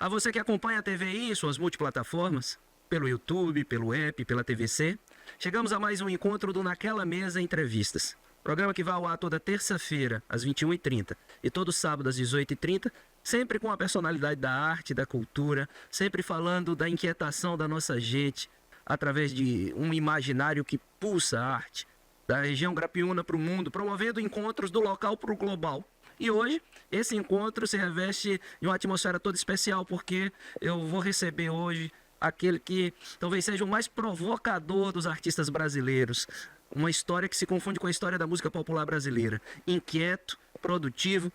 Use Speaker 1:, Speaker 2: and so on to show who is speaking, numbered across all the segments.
Speaker 1: A você que acompanha a TVI em suas multiplataformas, pelo YouTube, pelo app, pela TVC, chegamos a mais um encontro do Naquela Mesa Entrevistas. Programa que vai ao ar toda terça-feira, às 21h30, e todo sábado, às 18h30, sempre com a personalidade da arte, da cultura, sempre falando da inquietação da nossa gente, através de um imaginário que pulsa a arte, da região Grapiúna para o mundo, promovendo encontros do local para o global. E hoje, esse encontro se reveste de uma atmosfera toda especial, porque eu vou receber hoje aquele que talvez seja o mais provocador dos artistas brasileiros. Uma história que se confunde com a história da música popular brasileira. Inquieto, produtivo.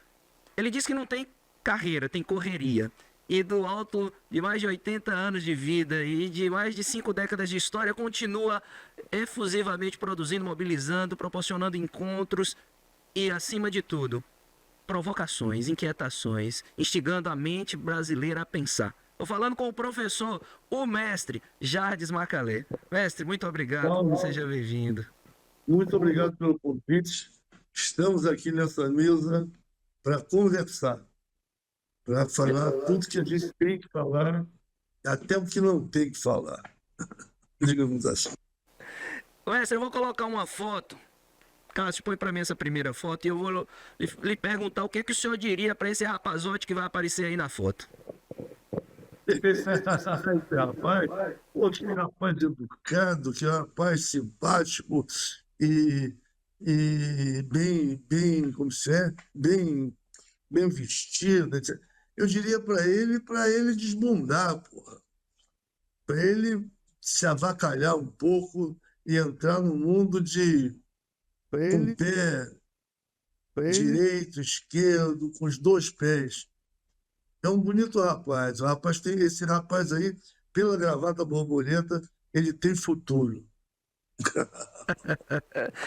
Speaker 1: Ele diz que não tem carreira, tem correria. E do alto de mais de 80 anos de vida e de mais de 5 décadas de história, continua efusivamente produzindo, mobilizando, proporcionando encontros e, acima de tudo, provocações, inquietações, instigando a mente brasileira a pensar. Estou falando com o professor, o mestre Jardes Macalé. Mestre, muito obrigado,
Speaker 2: Paulo,
Speaker 1: seja bem-vindo.
Speaker 2: muito obrigado pelo convite. Estamos aqui nessa mesa para conversar, para falar tudo que a gente tem que falar, até o que não tem que falar, digamos assim.
Speaker 1: Mestre, eu vou colocar uma foto. Cássio, põe para mim essa primeira foto e eu vou lhe perguntar o que, que o senhor diria para esse rapazote que vai aparecer aí na foto.
Speaker 2: Esse rapaz, pô, que rapaz educado, que rapaz simpático e bem, como se é, bem vestido, etc. Eu diria para ele desbundar, porra. Para ele se avacalhar um pouco e entrar no mundo com o pé direito, esquerdo, com os dois pés. É um bonito rapaz. Esse rapaz aí, pela gravata borboleta, ele tem futuro.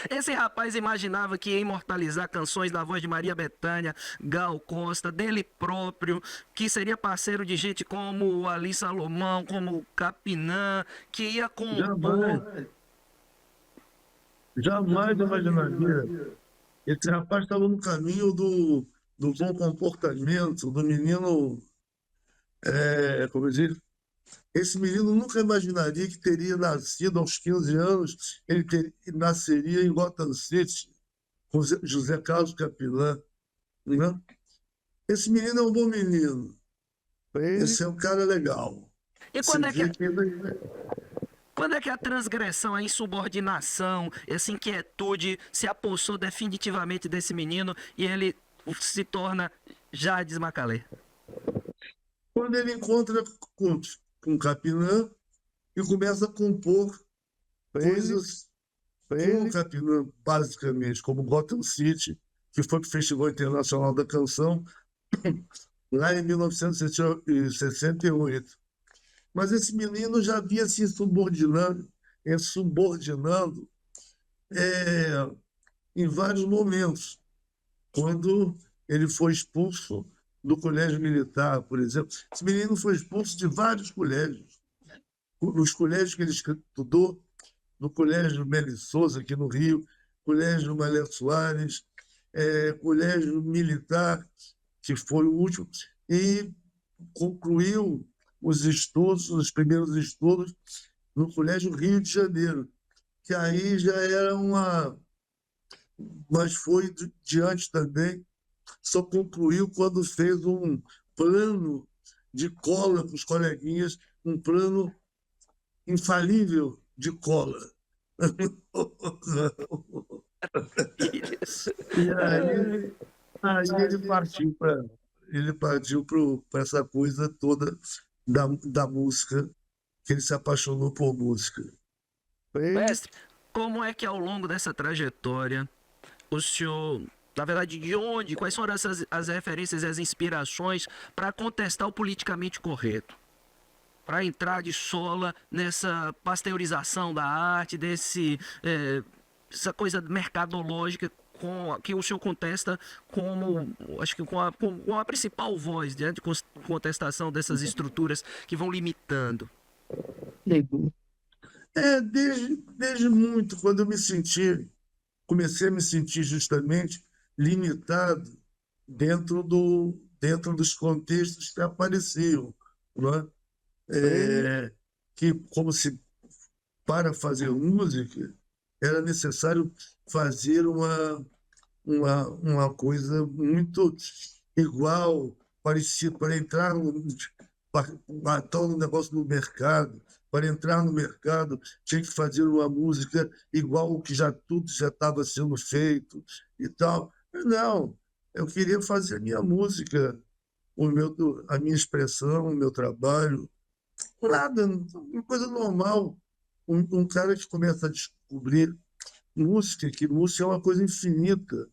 Speaker 1: Esse rapaz imaginava que ia imortalizar canções da voz de Maria Bethânia, Gal Costa, dele próprio, que seria parceiro de gente como o Ali Salomão, como o Capinã, que ia compor.
Speaker 2: Jamais imaginaria. Esse rapaz estava no caminho do bom comportamento, do menino, como eu digo, esse menino nunca imaginaria que teria nascido aos 15 anos, nasceria em Gotham City, com José Carlos Capilã. Né? Esse menino é um bom menino. Esse é um cara legal.
Speaker 1: E
Speaker 2: Você vê que
Speaker 1: quando é que a transgressão, a insubordinação, essa inquietude se apossou definitivamente desse menino e ele se torna Jardes Macalé?
Speaker 2: quando ele encontra com Capinã e começa a compor coisas com o Capinã, basicamente, como Gotham City, que foi para o Festival Internacional da Canção, lá em 1968. Mas esse menino já havia se subordinando em vários momentos. Quando ele foi expulso do colégio militar, por exemplo. Esse menino foi expulso de vários colégios. Os colégios que ele estudou, no Colégio Meli Souza, aqui no Rio, Colégio Malé Soares, Colégio Militar, que foi o último, e concluiu os primeiros estudos, no Colégio Rio de Janeiro, que aí já era uma. Mas foi diante também, só concluiu quando fez um plano de cola para os coleguinhas, um plano infalível de cola. E aí ele partiu para essa coisa toda da música, que ele se apaixonou por música.
Speaker 1: Mestre, como é que ao longo dessa trajetória o senhor, na verdade, de onde, quais foram as referências e as inspirações para contestar o politicamente correto? Para entrar de sola nessa pasteurização da arte, essa coisa mercadológica que o senhor contesta como, acho que com a principal voz, né, de contestação dessas estruturas que vão limitando.
Speaker 2: Desde muito, quando comecei a me sentir justamente limitado dentro dos contextos que apareciam. não é? Que como se para fazer música era necessário fazer uma coisa muito igual, parecido, para entrar para tal no negócio do mercado. Para entrar no mercado, tinha que fazer uma música igual o que já tudo já estava sendo feito e tal. Não, eu queria fazer a minha música, a minha expressão, o meu trabalho. Nada, uma coisa normal. Um cara que começa a descobrir música, que música é uma coisa infinita.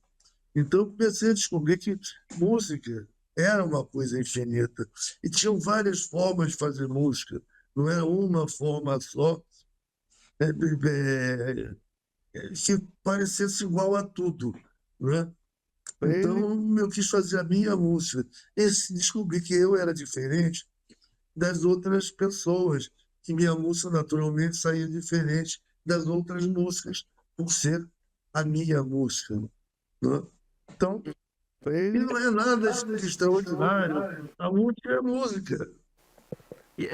Speaker 2: Então, eu comecei a descobrir que música era uma coisa infinita. E tinham várias formas de fazer música, não era uma forma só, é, que parecesse igual a tudo. Né? Então, eu quis fazer a minha música. E descobri que eu era diferente das outras pessoas, que minha música naturalmente saía diferente das outras músicas, por ser a minha música. Né? Então, e não é nada extraordinário. A música é música.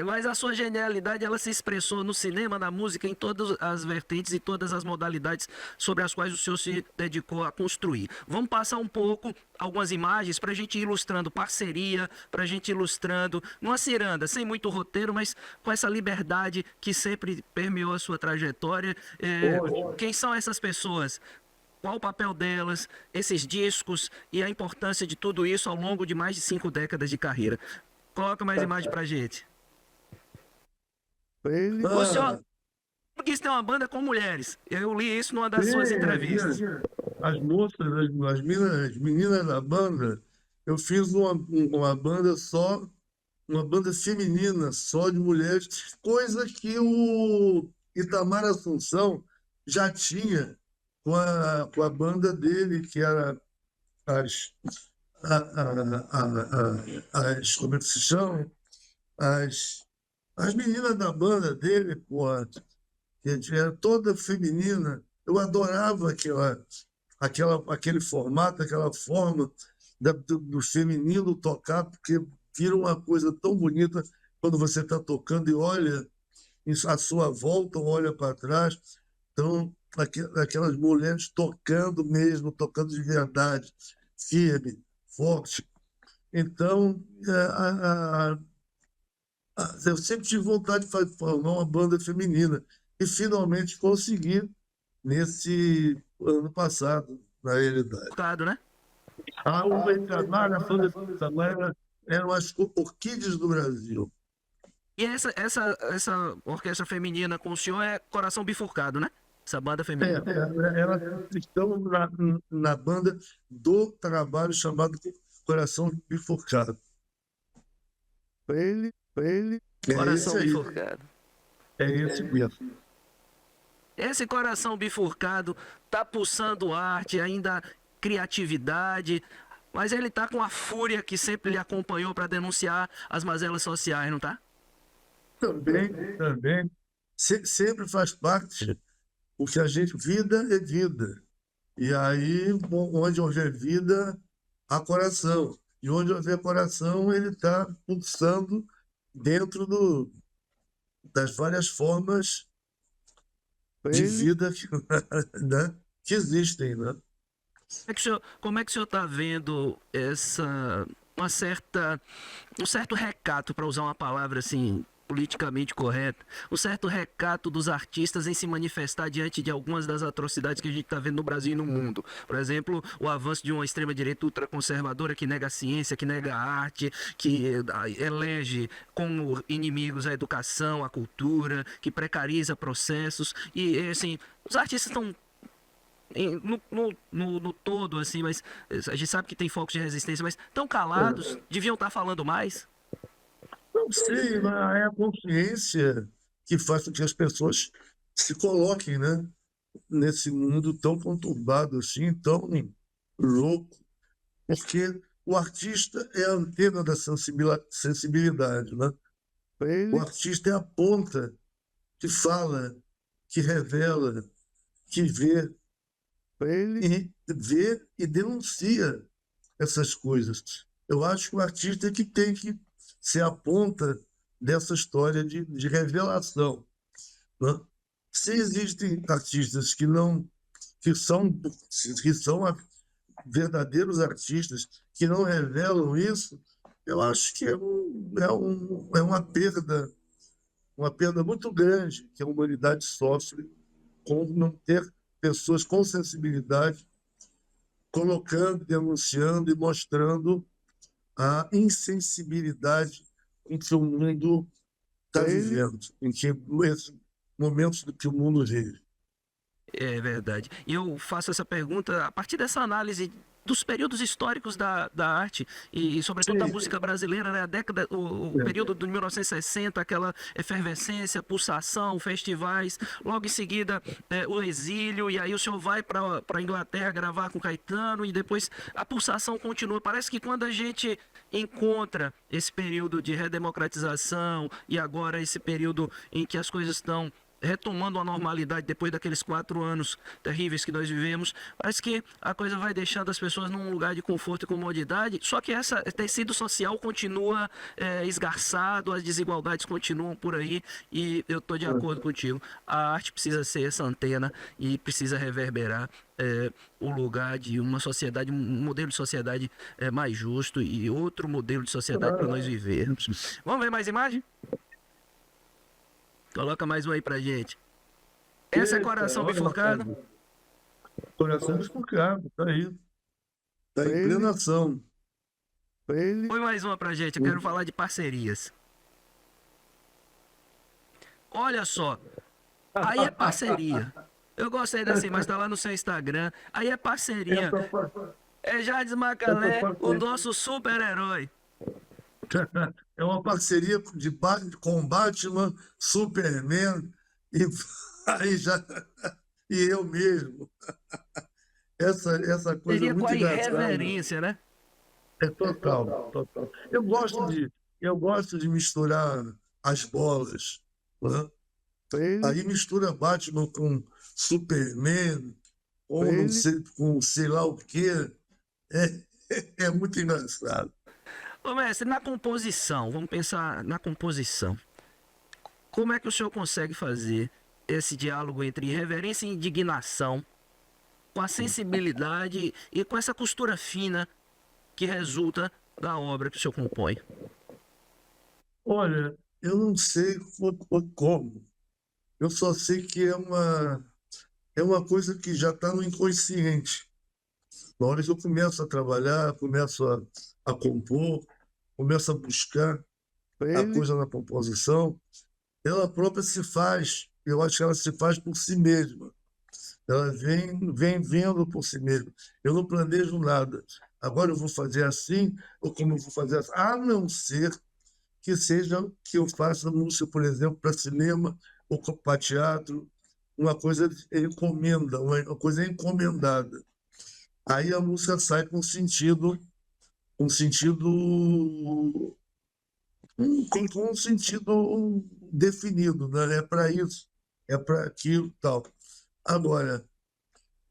Speaker 1: Mas a sua genialidade, ela se expressou no cinema, na música, em todas as vertentes e todas as modalidades sobre as quais o senhor se dedicou a construir. Vamos passar um pouco algumas imagens para a gente ir ilustrando parceria, para a gente ir ilustrando numa ciranda, sem muito roteiro, mas com essa liberdade que sempre permeou a sua trajetória. Quem são essas pessoas? Qual o papel delas, esses discos e a importância de tudo isso ao longo de mais de 5 décadas de carreira? Coloca mais imagem pra gente. O senhor quis ter uma banda com mulheres. Eu li isso numa das suas entrevistas.
Speaker 2: As moças, as meninas da banda, eu fiz uma banda só, uma banda feminina, só de mulheres, coisa que o Itamar Assunção já tinha com a banda dele, que era as, como é que se chama? As, as meninas da banda dele, pô, que era toda feminina. Eu adorava aquele formato, aquela forma do feminino tocar, porque vira uma coisa tão bonita quando você está tocando e olha à sua volta, olha para trás. Então, aquelas mulheres tocando mesmo, tocando de verdade, firme, forte. Então, eu sempre tive vontade de formar uma banda feminina e finalmente consegui nesse ano passado, na realidade.
Speaker 1: Né?
Speaker 2: A Uva Itamar, a banda de Itamar, eram as orquídeas do Brasil.
Speaker 1: E essa orquestra feminina com o senhor é Coração Bifurcado, né? Essa banda feminina.
Speaker 2: Elas estão na banda do trabalho chamado Coração Bifurcado.
Speaker 1: Coração Bifurcado.
Speaker 2: É esse mesmo.
Speaker 1: Esse coração bifurcado tá pulsando arte, ainda criatividade, mas ele tá com a fúria que sempre lhe acompanhou para denunciar as mazelas sociais, não tá?
Speaker 2: Também. Sempre faz parte. O que a gente, vida é vida. E aí, onde houver vida, há coração. E onde houver coração, ele está pulsando dentro das várias formas de vida né, que existem. Né?
Speaker 1: Como é que o senhor está vendo um certo recato, para usar uma palavra assim politicamente correta, um certo recato dos artistas em se manifestar diante de algumas das atrocidades que a gente está vendo no Brasil e no mundo? Por exemplo, o avanço de uma extrema-direita ultraconservadora que nega a ciência, que nega a arte, que elege como inimigos a educação, a cultura, que precariza processos. E, assim, os artistas estão no todo, assim, mas a gente sabe que tem focos de resistência, mas tão calados, deviam estar falando mais.
Speaker 2: Não sei, mas é a consciência que faz com que as pessoas se coloquem, né, nesse mundo tão conturbado assim, tão louco, porque o artista é a antena da sensibilidade, né? O artista é a ponta que fala, que revela, que vê e denuncia essas coisas. Eu acho que o artista é que tem que ser a ponta dessa história de revelação, né? Se existem artistas que são verdadeiros artistas que não revelam isso, eu acho que é uma perda muito grande que a humanidade sofre com não ter pessoas com sensibilidade colocando, denunciando e mostrando a insensibilidade em que o mundo está vivendo, em que esses momentos do que o mundo vive.
Speaker 1: É verdade. E eu faço essa pergunta a partir dessa análise dos períodos históricos da arte e sobretudo da
Speaker 2: Sim.
Speaker 1: música brasileira, né? A década, o período de 1960, aquela efervescência, pulsação, festivais, logo em seguida o exílio, e aí o senhor vai para a Inglaterra gravar com Caetano e depois a pulsação continua. Parece que quando a gente encontra esse período de redemocratização e agora esse período em que as coisas estão retomando a normalidade depois daqueles 4 anos terríveis que nós vivemos, parece que a coisa vai deixando as pessoas num lugar de conforto e comodidade, só que esse tecido social continua esgarçado, as desigualdades continuam por aí, e eu estou de acordo contigo. A arte precisa ser essa antena e precisa reverberar o lugar de uma sociedade, um modelo de sociedade mais justo e outro modelo de sociedade para nós vivermos. Vamos ver mais imagem? Coloca mais um aí pra gente. Essa é Coração
Speaker 2: Olha,
Speaker 1: Bifurcado?
Speaker 2: Coração Bifurcado, tá aí. Tá em plena ação.
Speaker 1: Põe mais uma pra gente, eu quero falar de parcerias. Olha só, aí é parceria. Eu gostei dessa imagem, tá lá no seu Instagram. Aí é parceria. É Jardim Macalé, o nosso super-herói.
Speaker 2: É uma parceria com Batman, Superman e aí já e eu mesmo. Essa coisa
Speaker 1: Seria com
Speaker 2: muito
Speaker 1: a
Speaker 2: engraçada.
Speaker 1: irreverência, né?
Speaker 2: É total, total. Eu gosto de misturar as bolas, né? Aí mistura Batman com Superman, ou não sei, com sei lá o quê. É muito engraçado.
Speaker 1: Ô, mestre, na composição, vamos pensar na composição. Como é que o senhor consegue fazer esse diálogo entre irreverência e indignação, com a sensibilidade e com essa costura fina que resulta da obra que o senhor compõe?
Speaker 2: Olha, eu não sei como. Eu só sei que é uma coisa que já está no inconsciente. Na hora que eu começo a trabalhar, começo a compor, começo a buscar a coisa na composição, ela própria se faz. Eu acho que ela se faz por si mesma. Ela vem vendo por si mesma. Eu não planejo nada. Agora eu vou fazer assim, ou como eu vou fazer assim, a não ser que seja que eu faça música, por exemplo, para cinema ou para teatro, uma coisa encomenda, uma coisa encomendada. Aí a música sai com um sentido definido, né? É para isso, é para aquilo, tal. Agora,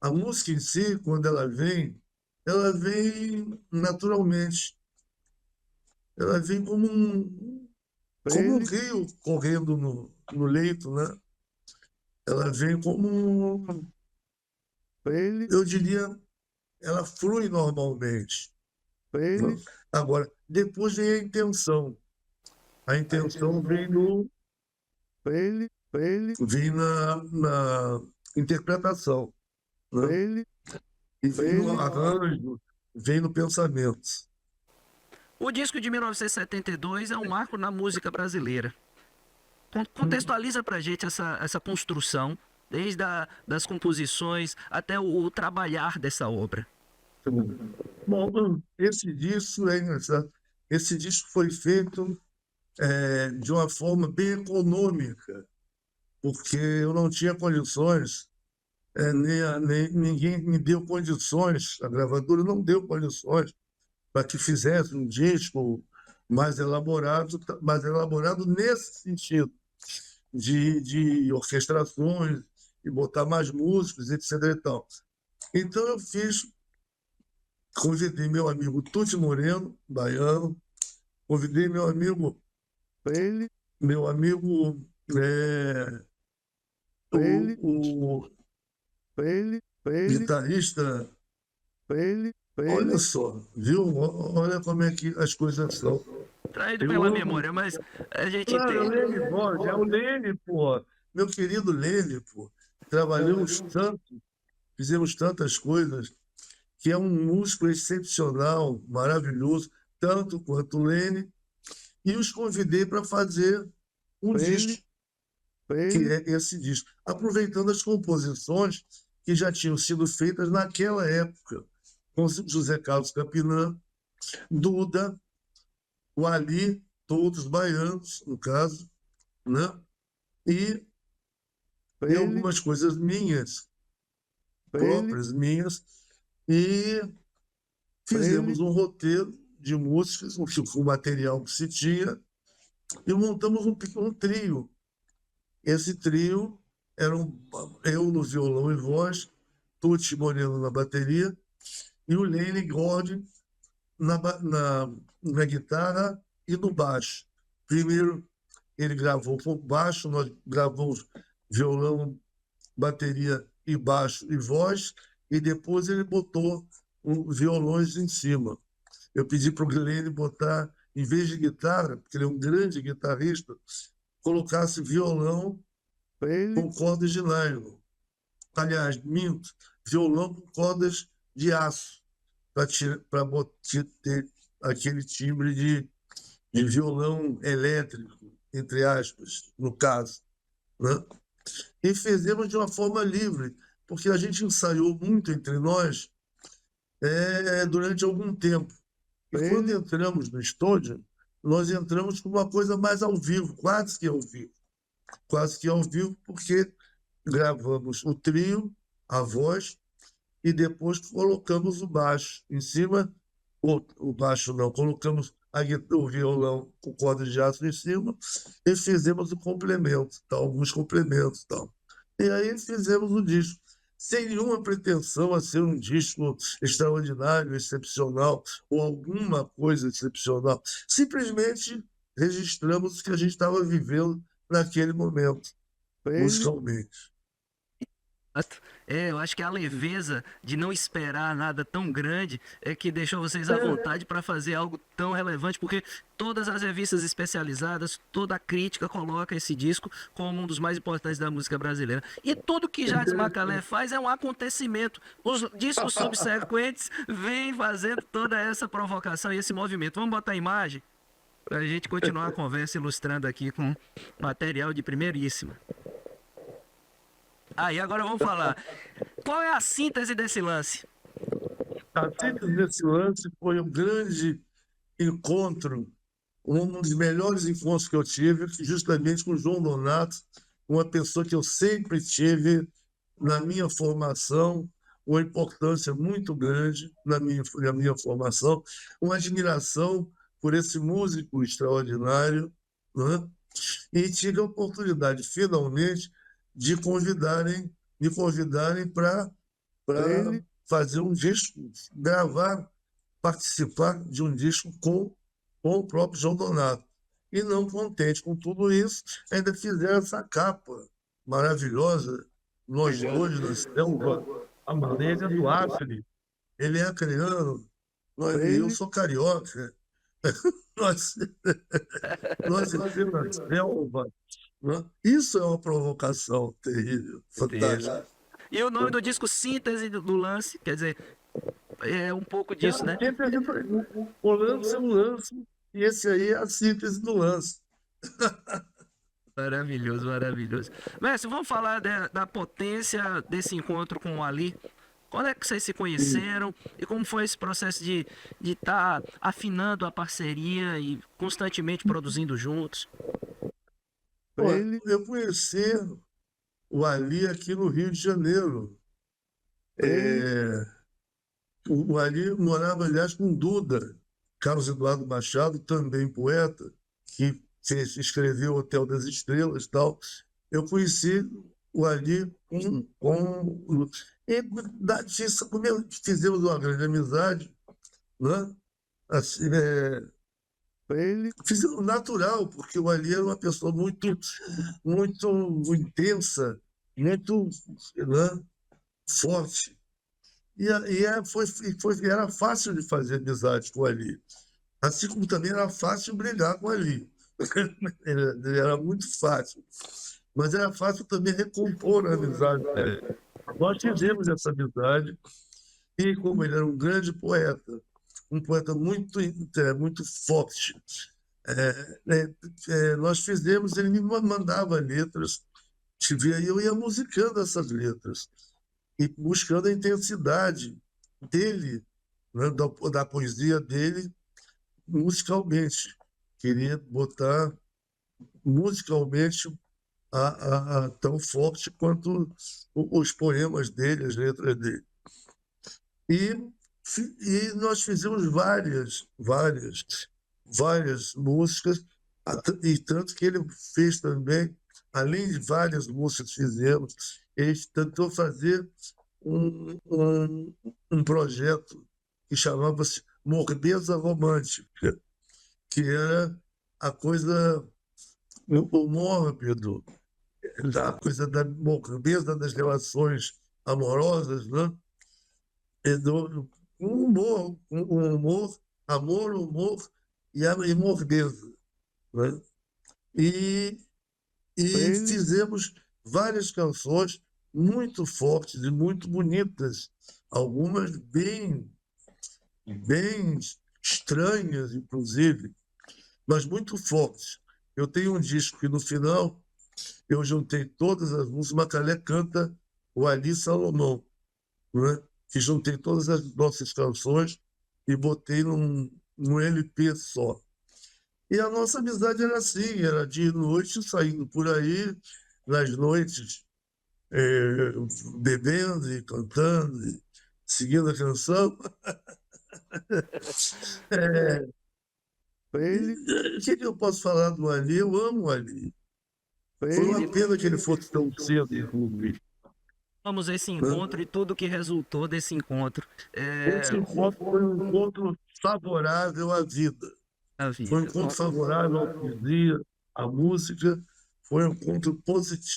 Speaker 2: a música em si, quando ela vem naturalmente. Ela vem como um rio correndo no leito, né? Ela vem eu diria, ela flui normalmente, né? Agora, depois vem a intenção. A intenção vem na interpretação, né? E vem no arranjo, vem no pensamento.
Speaker 1: O disco de 1972 é um marco na música brasileira. Contextualiza pra gente essa construção, desde das composições até o trabalhar dessa obra.
Speaker 2: Bom, esse disco é engraçado. Esse disco foi feito de uma forma bem econômica, porque eu não tinha condições, nem ninguém me deu condições, a gravadora não deu condições para que fizesse um disco mais elaborado nesse sentido, de orquestrações, e botar mais músicos, etc. E tal. Então eu convidei meu amigo Tuti Moreno, baiano, convidei meu amigo meu amigo, é, o guitarrista, olha só, viu? Olha como é que as coisas são.
Speaker 1: Traído
Speaker 2: Eu
Speaker 1: pela
Speaker 2: amo.
Speaker 1: memória, mas a gente
Speaker 2: Claro,
Speaker 1: entende.
Speaker 2: Lene Borges, é o Lene, pô. Meu querido Lene, pô. Trabalhamos tanto, fizemos tantas coisas, que é um músico excepcional, maravilhoso, tanto quanto o Lene, e os convidei para fazer um disco, que é esse disco, aproveitando as composições que já tinham sido feitas naquela época, com José Carlos Capinã, Duda, o Ali, todos baianos, no caso, né? E, e algumas coisas minhas, próprias minhas, e fizemos um roteiro de músicas, o material que se tinha, e montamos um trio. Esse trio era eu no violão e voz, Tuti Moreno na bateria, e o Lene Gordon na guitarra e no baixo. Primeiro ele gravou com baixo, nós gravamos violão, bateria e baixo e voz, e depois ele botou violões em cima. Eu pedi para o Glenn botar, em vez de guitarra, porque ele é um grande guitarrista, colocasse violão com cordas de nylon. Aliás, minto, violão com cordas de aço, para ter aquele timbre de violão elétrico, entre aspas, no caso. Né? E fizemos de uma forma livre, porque a gente ensaiou muito entre nós durante algum tempo. E quando entramos no estúdio, nós entramos com uma coisa mais ao vivo, quase que ao vivo, porque gravamos o trio, a voz, e depois colocamos o baixo em cima, o baixo não, colocamos o violão com cordas de aço em cima e fizemos o complemento, alguns complementos. Tal. E aí fizemos o disco, sem nenhuma pretensão a ser um disco extraordinário, excepcional, ou alguma coisa excepcional. Simplesmente registramos o que a gente estava vivendo naquele momento, musicalmente.
Speaker 1: Eu acho que a leveza de não esperar nada tão grande é que deixou vocês à vontade para fazer algo tão relevante, porque todas as revistas especializadas, toda a crítica coloca esse disco como um dos mais importantes da música brasileira. E tudo que Jardim Macalé faz é um acontecimento. Os discos subsequentes vêm fazendo toda essa provocação e esse movimento. Vamos botar a imagem para a gente continuar a conversa ilustrando aqui com material de primeiríssima. Aí, agora vamos falar. Qual é a síntese desse lance?
Speaker 2: A síntese desse lance foi um grande encontro, um dos melhores encontros que eu tive, justamente com o João Donato, uma pessoa que eu sempre tive na minha formação, uma importância muito grande na minha formação, uma admiração por esse músico extraordinário, né? E tive a oportunidade, finalmente, me convidarem para fazer um disco, gravar, participar de um disco com o próprio João Donato. E não contente com tudo isso, ainda fizeram essa capa maravilhosa, nós dois na selva, a maneira do Acre. Ele é acreano, eu sou carioca. Nós, nós vivemos na selva. Né? Isso é uma provocação terrível, fantástica.
Speaker 1: E o nome do disco, síntese do lance, quer dizer, é um pouco disso, né?
Speaker 2: O lance é um lance, e esse aí é a síntese do lance.
Speaker 1: Maravilhoso, maravilhoso. Mestre, vamos falar da potência desse encontro com o Ali. Quando é que vocês se conheceram e como foi esse processo de estar afinando a parceria e constantemente produzindo juntos?
Speaker 2: Eu conheci o Ali aqui no Rio de Janeiro. O Ali morava, aliás, com Duda, Carlos Eduardo Machado, também poeta, que escreveu Hotel das Estrelas e tal. Eu conheci o Ali e fizemos uma grande amizade, né? Assim, Fiz o natural, porque o Ali era uma pessoa muito intensa, muito, né, forte. Era fácil de fazer amizade com o Ali. Assim como também era fácil brigar com o Ali. Era muito fácil. Mas era fácil também recompor a amizade. Nós tivemos essa amizade, e como ele era um grande poeta, um poeta muito forte, nós fizemos, ele me mandava letras, e eu ia musicando essas letras, e buscando a intensidade dele, né, da poesia dele, musicalmente. Queria botar musicalmente tão forte quanto os poemas dele, as letras dele. E, e nós fizemos várias músicas, e tanto que ele fez também, além de várias músicas que fizemos, ele tentou fazer um projeto que chamava-se Mordeza Romântica, que era a coisa, o humor, Pedro, a coisa da mordeza das relações amorosas, né? Um humor, amor, humor e mordeza, né? E, e fizemos várias canções muito fortes e muito bonitas, algumas bem estranhas, inclusive, mas muito fortes. Eu tenho um disco que no final eu juntei todas as músicas, Macalé canta o Ali Salomão, né? Que juntei todas as nossas canções e botei num LP só. E a nossa amizade era assim, era dia e noite, saindo por aí, nas noites, bebendo e cantando, e seguindo a canção. O que eu posso falar do Ali? Eu amo o Ali. Foi uma pena que ele fosse tão cedo, inclusive.
Speaker 1: Vamos a esse encontro e tudo que resultou desse encontro.
Speaker 2: Esse encontro foi um encontro favorável à vida.
Speaker 1: A
Speaker 2: Foi um
Speaker 1: vida.
Speaker 2: encontro favorável à poesia, à música. Foi um encontro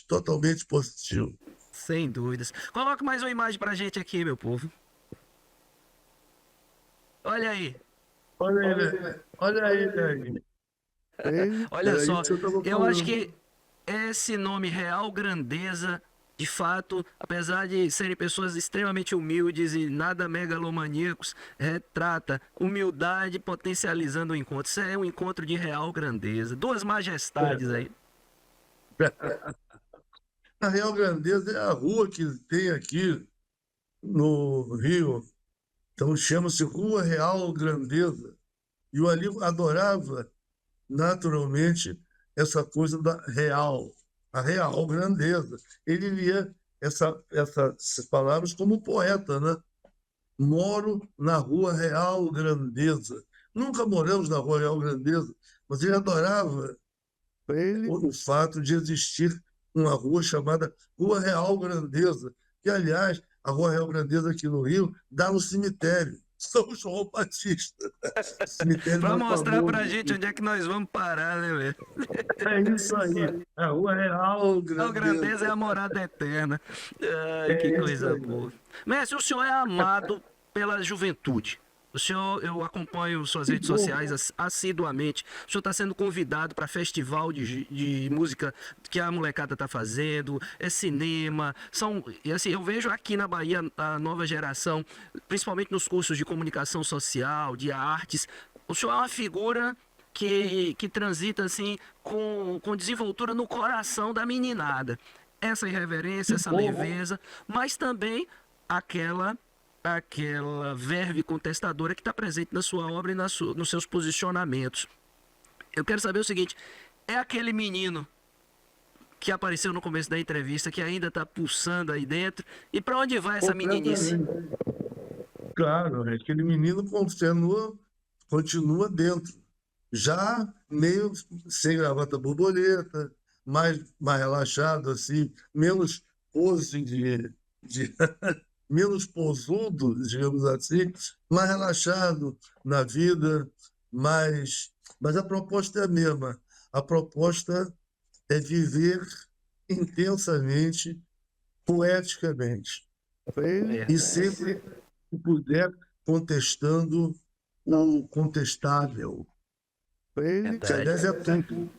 Speaker 2: totalmente positivo.
Speaker 1: Sem dúvidas. Coloca mais uma imagem pra gente aqui, meu povo. Olha aí.
Speaker 2: Olha aí, velho.
Speaker 1: Olha
Speaker 2: Era
Speaker 1: só.
Speaker 2: isso que eu estava
Speaker 1: Eu acho
Speaker 2: falando.
Speaker 1: que esse nome Real Grandeza, de fato, apesar de serem pessoas extremamente humildes e nada megalomaníacos, retrata humildade potencializando o encontro. Isso é um encontro de real grandeza. Duas majestades aí.
Speaker 2: A Real Grandeza é a rua que tem aqui no Rio. Então chama-se Rua Real Grandeza. E o Ali adorava naturalmente essa coisa da real, a real grandeza. Ele lia essas palavras como poeta, né? Moro na Rua Real Grandeza. Nunca moramos na Rua Real Grandeza, mas ele adorava o fato de existir uma rua chamada Rua Real Grandeza, que, aliás, a Rua Real Grandeza aqui no Rio dá no cemitério São João Batista, cemitério
Speaker 1: Pra
Speaker 2: mais
Speaker 1: mostrar
Speaker 2: famoso.
Speaker 1: pra gente onde é que nós vamos parar, né, velho?
Speaker 2: É isso aí, a Rua Real
Speaker 1: A grandeza é
Speaker 2: Grandeza.
Speaker 1: a morada eterna. Ai, que
Speaker 2: É isso
Speaker 1: coisa
Speaker 2: aí.
Speaker 1: boa. Mestre, o senhor é amado pela juventude. O senhor, eu acompanho suas
Speaker 2: Que
Speaker 1: redes
Speaker 2: bom.
Speaker 1: sociais assiduamente. O senhor está sendo convidado para festival de música que a molecada está fazendo, é cinema. E assim, eu vejo aqui na Bahia a nova geração, principalmente nos cursos de comunicação social, de artes. O senhor é uma figura que transita assim com desenvoltura no coração da meninada. Essa irreverência,
Speaker 2: Que
Speaker 1: essa
Speaker 2: bom.
Speaker 1: leveza, mas também aquela verve contestadora que está presente na sua obra e nos seus posicionamentos. Eu quero saber o seguinte: é aquele menino que apareceu no começo da entrevista que ainda está pulsando aí dentro? E para onde vai essa meninice?
Speaker 2: Completamente. Claro, aquele menino continua dentro. Já meio sem gravata borboleta, mais relaxado, assim, menos pose de menos posudo, digamos assim, mais relaxado na vida, mais Mas a proposta é a mesma. A proposta é viver intensamente, poeticamente. E sempre que puder, contestando o contestável. Que, aliás, é tudo.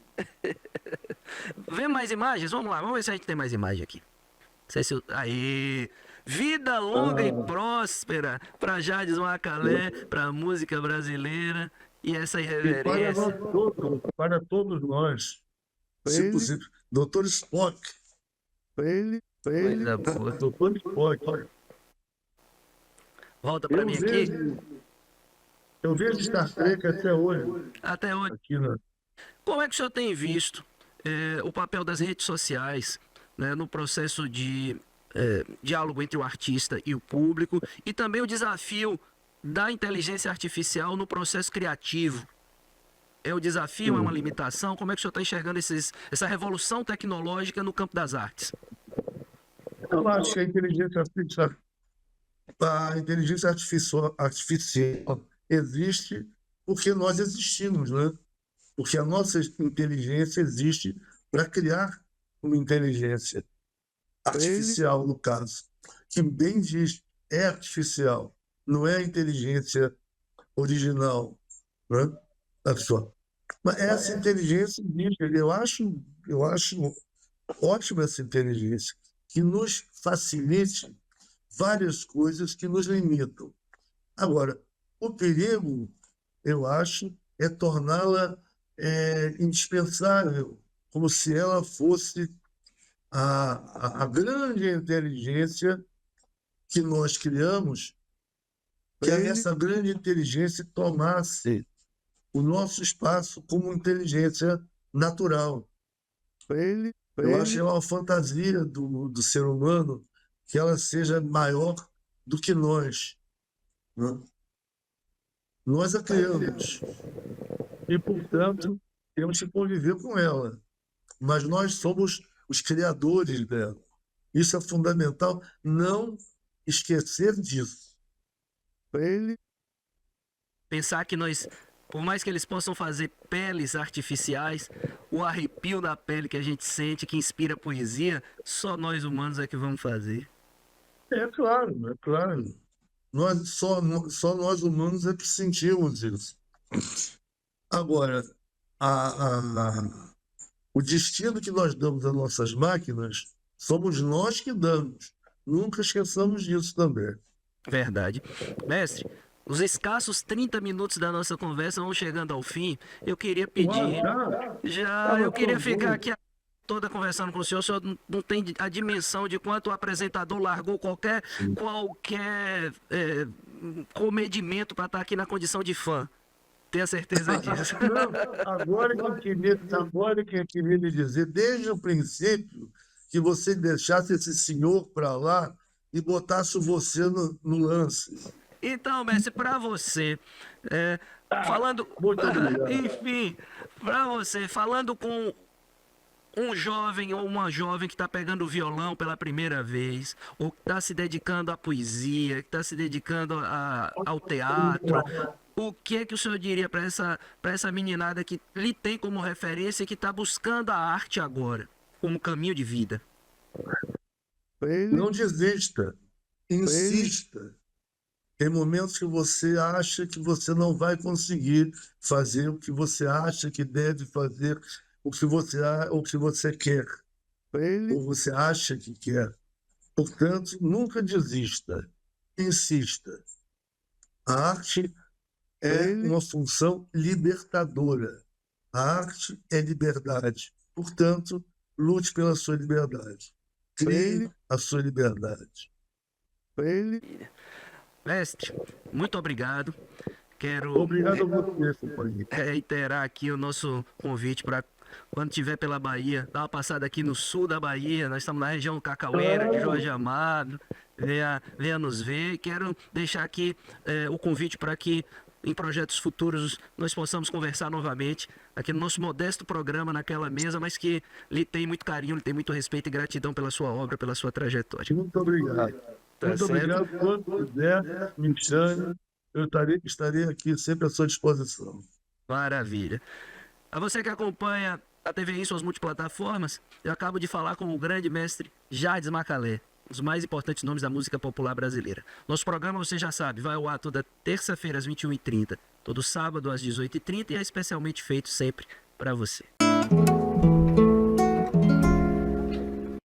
Speaker 1: Vê mais imagens? Vamos lá, vamos ver se a gente tem mais imagem aqui. Não sei se aí. Vida longa e próspera para Jades Macalé, para a música brasileira e essa
Speaker 2: E
Speaker 1: irreverência.
Speaker 2: para todos nós, se possível, Dr. Spock.
Speaker 1: Coisa boa.
Speaker 2: Dr. Spock.
Speaker 1: Volta para mim aqui.
Speaker 2: Eu vejo Star Trek até hoje.
Speaker 1: Até hoje.
Speaker 2: Aqui, né?
Speaker 1: Como é que o senhor tem visto o papel das redes sociais, né, no processo de diálogo entre o artista e o público e também o desafio da inteligência artificial no processo criativo? É o desafio, é uma limitação? Como é que o senhor está enxergando essa revolução tecnológica no campo das artes?
Speaker 2: Eu acho que a inteligência artificial existe porque nós existimos, né? Porque a nossa inteligência existe para criar uma inteligência artificial, no caso, que bem diz, é artificial, não é a inteligência original, né? Mas essa inteligência existe. Eu acho ótima essa inteligência, que nos facilite várias coisas que nos limitam. Agora, o perigo, eu acho, é torná-la indispensável, como se ela fosse a grande inteligência que nós criamos, que essa grande inteligência tomasse o nosso espaço como inteligência natural. Eu acho que é uma fantasia do ser humano que ela seja maior do que nós, né? Nós a criamos e, portanto, temos que conviver com ela. Mas nós somos os criadores dela. Isso é fundamental, não esquecer disso.
Speaker 1: Pensar que nós, por mais que eles possam fazer peles artificiais, o arrepio da pele que a gente sente, que inspira poesia, só nós humanos é que vamos fazer.
Speaker 2: É claro, é claro. Só nós humanos é que sentimos isso. Agora, o destino que nós damos às nossas máquinas, somos nós que damos. Nunca esqueçamos disso também.
Speaker 1: Verdade. Mestre, os escassos 30 minutos da nossa conversa vão chegando ao fim. Eu queria pedir. Eu queria ficar aqui toda conversando com o senhor não tem a dimensão de quanto o apresentador largou qualquer comedimento para estar aqui na condição de fã. Tenha certeza disso.
Speaker 2: Não, agora que eu queria lhe dizer, desde o princípio, que você deixasse esse senhor para lá e botasse você no lance.
Speaker 1: Então, mestre, para você, falando,
Speaker 2: Muito obrigado.
Speaker 1: enfim, para você, falando com um jovem ou uma jovem que está pegando o violão pela primeira vez, ou que está se dedicando à poesia, que está se dedicando ao teatro, o que é que o senhor diria para essa meninada que lhe tem como referência e que está buscando a arte agora, como caminho de vida?
Speaker 2: Não desista, insista. Tem momentos que você acha que você não vai conseguir fazer o que você acha que deve fazer, o que você quer, ou você acha que quer. Portanto, nunca desista, insista. A arte é uma função libertadora. A arte é liberdade. Portanto, lute pela sua liberdade. Crie a sua liberdade.
Speaker 1: Mestre, muito obrigado.
Speaker 2: Obrigado a você, companheiro.
Speaker 1: Reiterar aqui o nosso convite para quando estiver pela Bahia, dar uma passada aqui no sul da Bahia. Nós estamos na região do Cacaueira, de Jorge Amado. Venha nos ver. Quero deixar aqui o convite para que em projetos futuros nós possamos conversar novamente aqui no nosso modesto programa Naquela Mesa, mas que lhe tem muito carinho, lhe tem muito respeito e gratidão pela sua obra, pela sua trajetória.
Speaker 2: Muito obrigado. Muito obrigado. Quando puder, me chame. Eu estarei aqui sempre à sua disposição.
Speaker 1: Maravilha. A você que acompanha a TVI em suas multiplataformas, eu acabo de falar com o grande mestre Jardes Macalé, os mais importantes nomes da música popular brasileira. Nosso programa, você já sabe, vai ao ar toda terça-feira às 21h30, todo sábado às 18h30 e é especialmente feito sempre para você.